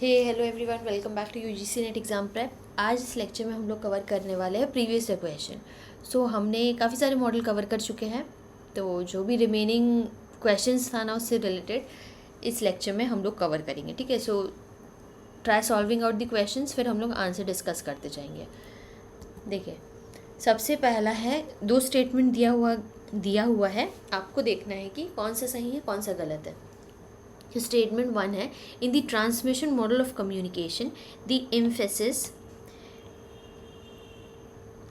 Hey hello everyone, welcome back to UGC NET exam prep. आज इस lecture में हम लोग कवर करने वाले हैं प्रीवियस ईयर क्वेश्चन। हमने काफ़ी सारे मॉडल कवर कर चुके हैं, तो जो भी रिमेनिंग क्वेश्चंस था ना उससे रिलेटेड इस लेक्चर में हम लोग कवर करेंगे। ठीक है, so try solving out the questions, फिर हम लोग आंसर डिस्कस करते जाएंगे। देखिए, सबसे पहला है, दो स्टेटमेंट दिया हुआ है, आपको देखना है कि कौन सा सही है कौन सा गलत है। स्टेटमेंट वन है, in the transmission model of communication the emphasis,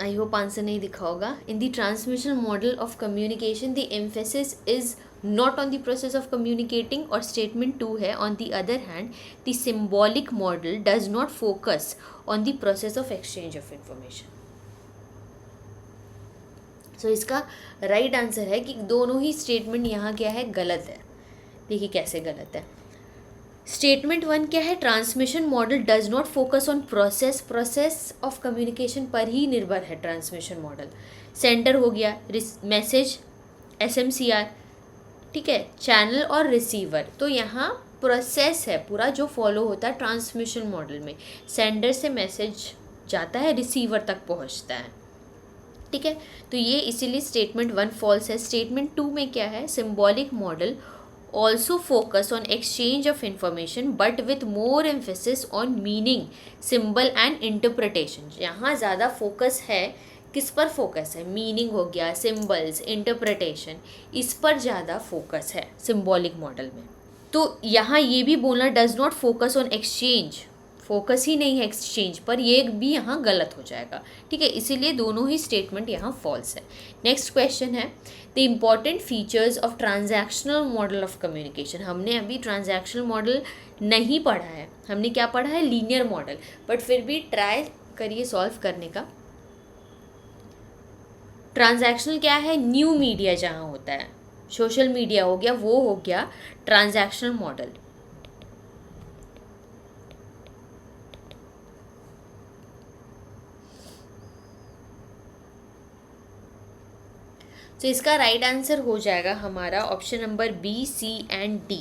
I hope answer नहीं दिखा होगा, in the transmission model of communication the emphasis is not on the process of communicating. और स्टेटमेंट टू है, on the other hand the symbolic model does not focus on the process of exchange of information. So इसका right answer है कि दोनों ही statement यहाँ क्या है, गलत है। देखिए कैसे गलत है। स्टेटमेंट वन क्या है, transmission model does not focus on process of communication पर ही निर्भर है ट्रांसमिशन मॉडल। सेंडर हो गया, मैसेज, SMCR, ठीक है, चैनल और रिसीवर। तो यहाँ प्रोसेस है पूरा जो फॉलो होता है ट्रांसमिशन मॉडल में। सेंडर से मैसेज जाता है, रिसीवर तक पहुँचता है। ठीक है, तो ये इसीलिए स्टेटमेंट वन फॉल्स है। स्टेटमेंट टू में क्या है, symbolic model also focus on exchange of information but with more emphasis on meaning, symbol and interpretation। यहाँ ज़्यादा फोकस है, किस पर फोकस है, मीनिंग हो गया, सिम्बल्स, इंटरप्रिटेशन, इस पर ज़्यादा फोकस है सिम्बॉलिक मॉडल में। तो यहाँ ये भी बोलना does not focus on exchange, focus ही नहीं है एक्सचेंज पर, ये भी यहाँ गलत हो जाएगा। ठीक है, इसीलिए दोनों ही स्टेटमेंट यहाँ फॉल्स है। नेक्स्ट क्वेश्चन है, the important features of transactional model of communication. हमने अभी ट्रांजैक्शनल मॉडल नहीं पढ़ा है, हमने क्या पढ़ा है, लीनियर मॉडल, बट फिर भी ट्राई करिए सॉल्व करने का। ट्रांजैक्शनल क्या है, न्यू मीडिया जहाँ होता है, सोशल मीडिया हो गया, वो हो गया ट्रांजैक्शनल मॉडल। तो इसका राइट आंसर हो जाएगा हमारा option number B, C and D.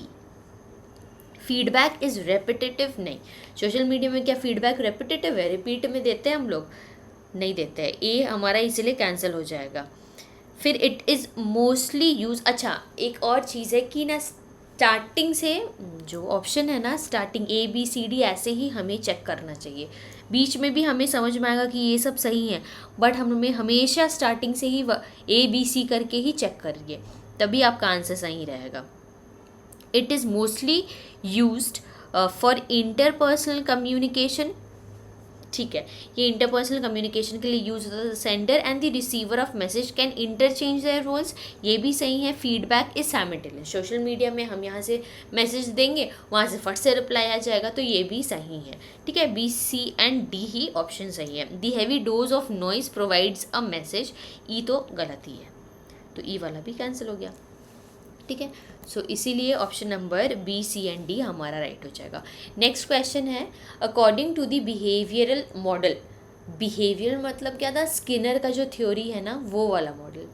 Feedback is repetitive नहीं, सोशल मीडिया में क्या फीडबैक रेपिटेटिव है, रिपीट में देते हैं हम लोग, नहीं देते हैं। ए हमारा इसीलिए कैंसिल हो जाएगा। फिर इट इज़ मोस्टली यूज, अच्छा एक और चीज़ है कि ना स्टार्टिंग से जो ऑप्शन है ना, स्टार्टिंग ABCD ऐसे ही हमें चेक करना चाहिए। बीच में भी हमें समझ में आएगा कि ये सब सही है, बट हमें हमेशा स्टार्टिंग से ही ABC करके ही चेक करिए, तभी आपका आंसर सही रहेगा। It is mostly used for interpersonal communication, ठीक है, ये इंटरपर्सनल कम्युनिकेशन के लिए यूज होता है। Sender and the receiver of message can interchange their roles, ये भी सही है। Feedback is simultaneous, social media में हम यहाँ से मैसेज देंगे, वहाँ से फट से रिप्लाई आ जाएगा, तो ये भी सही है। ठीक है, B, C एंड D ही ऑप्शन सही है। The heavy dose of noise provides a message, E तो गलत ही है, तो ई वाला भी कैंसिल हो गया। ठीक है, सो इसीलिए option number B, C and D हमारा राइट हो जाएगा। नेक्स्ट क्वेश्चन है, according to the behavioural model, behaviour मतलब क्या था, स्किनर का जो थ्योरी है ना वो वाला मॉडल,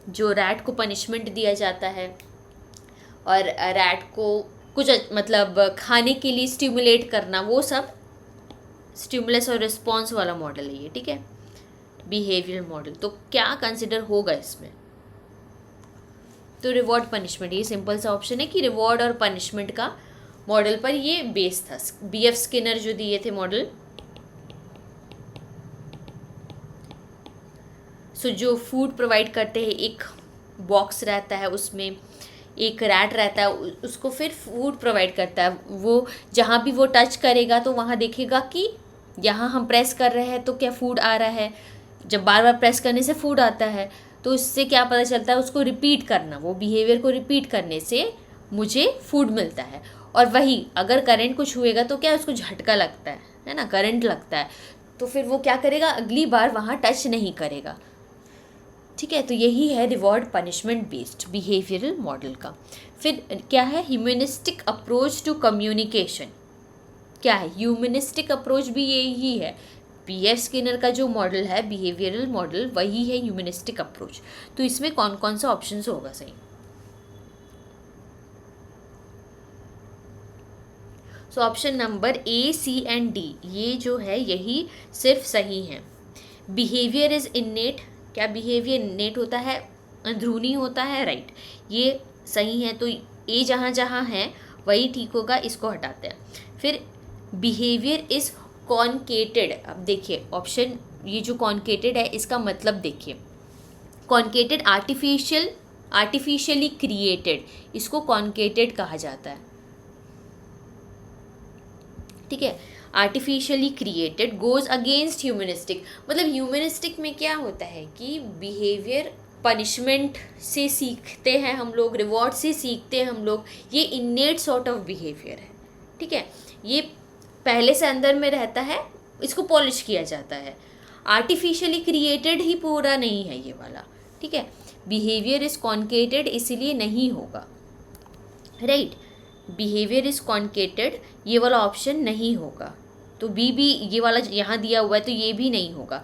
जो रैट को पनिशमेंट दिया जाता है और रैट को कुछ मतलब खाने के लिए स्टिमुलेट करना, वो सब स्टिमुलस और रिस्पॉन्स वाला मॉडल है ये। ठीक है, बिहेवियरल मॉडल, तो क्या कंसिडर होगा इसमें, तो रिवॉर्ड पनिशमेंट, ये सिंपल सा ऑप्शन है कि रिवॉर्ड और पनिशमेंट का मॉडल पर ये बेस था। BF स्किनर जो दिए थे मॉडल, सो जो फूड प्रोवाइड करते हैं, एक बॉक्स रहता है उसमें एक रैट रहता है, उसको फिर फूड प्रोवाइड करता है। वो जहाँ भी वो टच करेगा तो वहाँ देखेगा कि यहाँ हम प्रेस कर रहे हैं तो क्या फूड आ रहा है, जब बार बार प्रेस करने से फूड आता है, तो इससे क्या पता चलता है, उसको रिपीट करना, वो बिहेवियर को रिपीट करने से मुझे फूड मिलता है। और वही अगर करंट कुछ हुएगा तो क्या उसको झटका लगता है ना, करंट लगता है, तो फिर वो क्या करेगा, अगली बार वहाँ टच नहीं करेगा। ठीक है, तो यही है reward punishment based behavioural model का। फिर क्या है, ह्यूमनिस्टिक अप्रोच टू कम्युनिकेशन, क्या है, ह्यूमनिस्टिक अप्रोच भी यही है। BF स्किनर का जो मॉडल है बिहेवियरल मॉडल, वही है ह्यूमनिस्टिक अप्रोच। तो इसमें कौन कौन सा ऑप्शन होगा सही, so option number A, C and D ये जो है यही सिर्फ सही है। बिहेवियर इज़ इन्नेट, क्या बिहेवियर इन्नेट होता है, अंदरूनी होता है, राइट, ये सही है। तो ए जहाँ जहाँ है वही ठीक होगा, इसको हटाते हैं। फिर बिहेवियर इज़ कॉन्केटेड, अब देखिए ऑप्शन ये जो कॉन्केटेड है इसका मतलब देखिए, कॉन्केटेड आर्टिफिशियली क्रिएटेड, इसको कॉन्केटेड कहा जाता है, ठीक है। Artificially created goes against humanistic, मतलब ह्यूमनिस्टिक में क्या होता है कि बिहेवियर पनिशमेंट से सीखते हैं हम लोग, रिवॉर्ड से सीखते हैं हम लोग, ये इन्नेट सॉर्ट ऑफ बिहेवियर है, ठीक है, ये पहले से अंदर में रहता है, इसको पॉलिश किया जाता है। आर्टिफिशियली क्रिएटेड ही पूरा नहीं है ये वाला, ठीक है। बिहेवियर इज कॉन्केटेड इसीलिए नहीं होगा, राइट, बिहेवियर इज कॉन्केटेड ये वाला ऑप्शन नहीं होगा। तो बी भी ये वाला यहाँ दिया हुआ है तो ये भी नहीं होगा।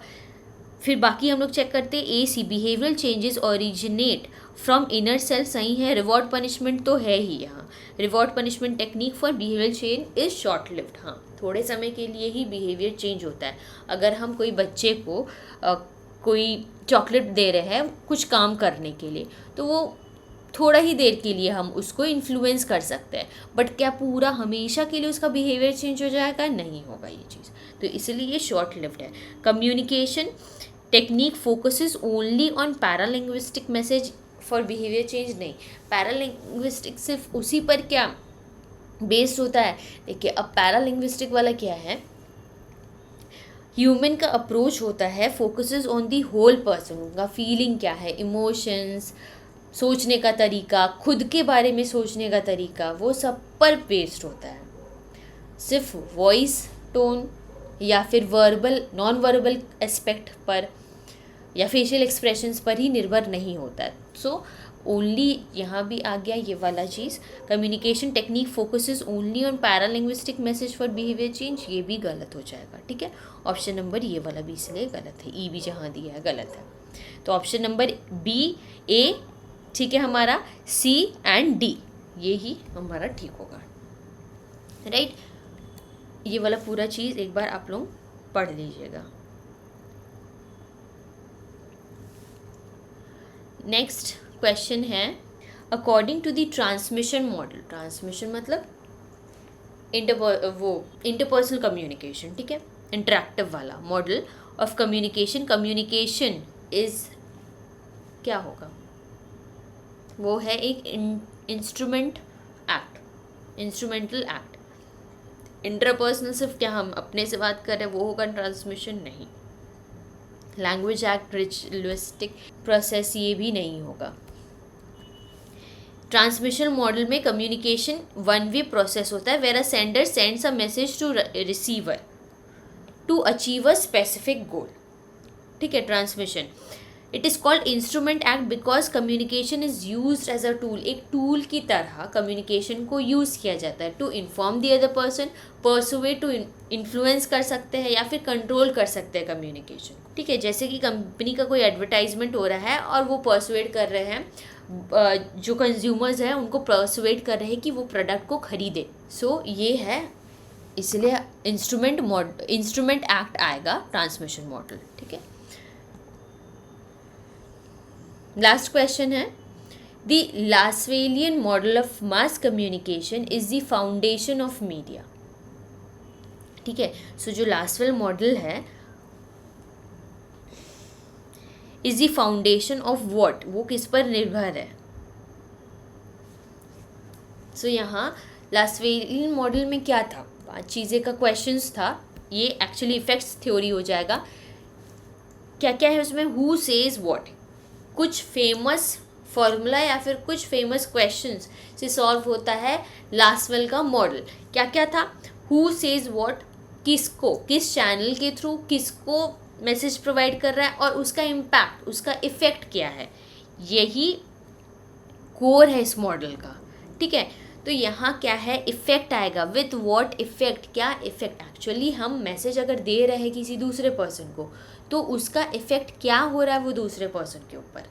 फिर बाकी हम लोग चेक करते हैं A, C, behavioural changes originate from inner self सही है। रिवॉर्ड पनिशमेंट तो है ही यहाँ, reward punishment technique for behavioural change is short lived, हाँ थोड़े समय के लिए ही बिहेवियर चेंज होता है। अगर हम कोई बच्चे को कोई चॉकलेट दे रहे हैं कुछ काम करने के लिए तो वो थोड़ा ही देर के लिए हम उसको इन्फ्लुएंस कर सकते हैं, बट क्या पूरा हमेशा के लिए उसका बिहेवियर चेंज हो जाएगा, नहीं होगा ये चीज़, तो इसलिए ये शॉर्ट लिव्ड है। Communication technique focuses only on paralinguistic message for behaviour change, नहीं, पैरालिंग्विस्टिक सिर्फ उसी पर क्या बेस्ड होता है। देखिए अब पैरालिंग्विस्टिक वाला क्या है, ह्यूमन का अप्रोच होता है focuses on the whole person, उनका फीलिंग क्या है, इमोशंस, सोचने का तरीका, खुद के बारे में सोचने का तरीका, वो सब पर बेस्ड होता है। सिर्फ वॉइस टोन या फिर वर्बल नॉन वर्बल एस्पेक्ट पर या फेशियल एक्सप्रेशंस पर ही निर्भर नहीं होता है। सो ओनली यहाँ भी आ गया ये वाला चीज़, communication technique focuses only on paralinguistic message for behaviour change, ये भी गलत हो जाएगा, ठीक है। ऑप्शन नंबर ये वाला भी इसलिए गलत है, ई भी जहाँ दिया है गलत है। तो ऑप्शन नंबर बी, ए ठीक है हमारा, सी एंड डी ये ही हमारा ठीक होगा, राइट। ये वाला पूरा चीज़ एक बार आप लोग पढ़ लीजिएगा। नेक्स्ट क्वेश्चन है, according to the transmission model, transmission मतलब इंटरपर्सनल कम्युनिकेशन, ठीक है, इंटरैक्टिव वाला model of communication, communication is क्या होगा, वो है एक इंस्ट्रूमेंटल एक्ट। इंटरपर्सनल सिर्फ क्या हम अपने से बात कर रहे हैं वो होगा ट्रांसमिशन, नहीं। लैंग्वेज एक्ट, रिचुअलिस्टिक प्रोसेस ये भी नहीं होगा। ट्रांसमिशन मॉडल में कम्युनिकेशन वन वे प्रोसेस होता है, where a sender sends a message to receiver to achieve a specific goal, ठीक है। Transmission it is called instrument act because communication is use as a tool, एक tool की तरह communication को use किया जाता है to inform the other person, persuade, to influence कर सकते हैं या फिर कंट्रोल कर सकते हैं कम्युनिकेशन, ठीक है। जैसे कि कंपनी का कोई एडवर्टाइजमेंट हो रहा है और वो परसुएट कर रहे हैं, जो कंज्यूमर्स हैं उनको परसुएट कर रहे हैं कि वो प्रोडक्ट को खरीदे। सो ये है, इसलिए इंस्ट्रूमेंट एक्ट आएगा ट्रांसमिशन मॉडल, ठीक है। लास्ट क्वेश्चन है, the Lasswellian model of mass communication is the foundation of media, ठीक है। सो जो लासवेल मॉडल है is the foundation of what, वो किस पर निर्भर है। सो यहाँ लासवेलियन मॉडल में क्या था, 5 चीज़ें का क्वेश्चंस था, ये एक्चुअली इफेक्ट्स थ्योरी हो जाएगा। क्या क्या है उसमें, हु सेज व्हाट, कुछ फेमस फॉर्मूला या फिर कुछ फेमस क्वेश्चंस से सॉल्व होता है लासवेल का मॉडल। क्या क्या था, हु सेज व्हाट, किसको, किस चैनल के थ्रू किसको मैसेज प्रोवाइड कर रहा है और उसका इम्पैक्ट, उसका इफ़ेक्ट क्या है, यही कोर है इस मॉडल का, ठीक है। तो यहाँ क्या है, इफ़ेक्ट आएगा, विथ व्हाट इफ़ेक्ट, क्या इफ़ेक्ट, एक्चुअली हम मैसेज अगर दे रहे हैं किसी दूसरे पर्सन को तो उसका इफ़ेक्ट क्या हो रहा है वो दूसरे पर्सन के ऊपर,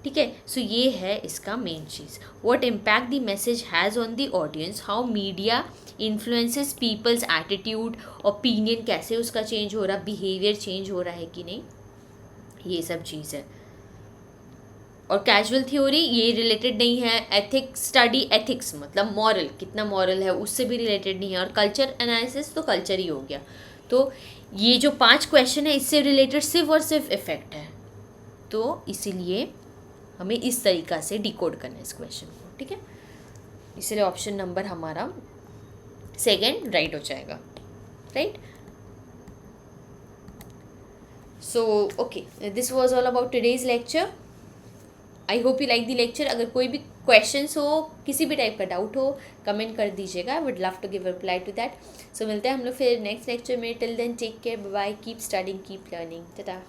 ठीक है, सो ये है इसका मेन चीज़। What impact the message has on the audience, how media influences people's attitude, opinion कैसे उसका चेंज हो रहा, बिहेवियर चेंज हो रहा है कि नहीं, ये सब चीज़ है। और कैजुअल थ्योरी ये रिलेटेड नहीं है, एथिक्स स्टडी, एथिक्स मतलब मॉरल, कितना मॉरल है उससे भी रिलेटेड नहीं है, और कल्चर एनालिसिस तो कल्चर ही हो गया। तो ये जो 5 क्वेश्चन है इससे रिलेटेड सिर्फ और सिर्फ इफेक्ट है, तो इसीलिए हमें इस तरीक़ा से डिकोड करना है इस क्वेश्चन को, ठीक है। इसलिए ऑप्शन नंबर हमारा सेकेंड राइट हो जाएगा, right. So okay, this was all about today's lecture. I hope you like the lecture. अगर कोई भी क्वेश्चंस हो, किसी भी टाइप का डाउट हो, कमेंट कर दीजिएगा, I would love to give reply to that. So मिलते हैं हम लोग फिर नेक्स्ट लेक्चर में। Till then take care, bye, keep studying, keep learning, Tata.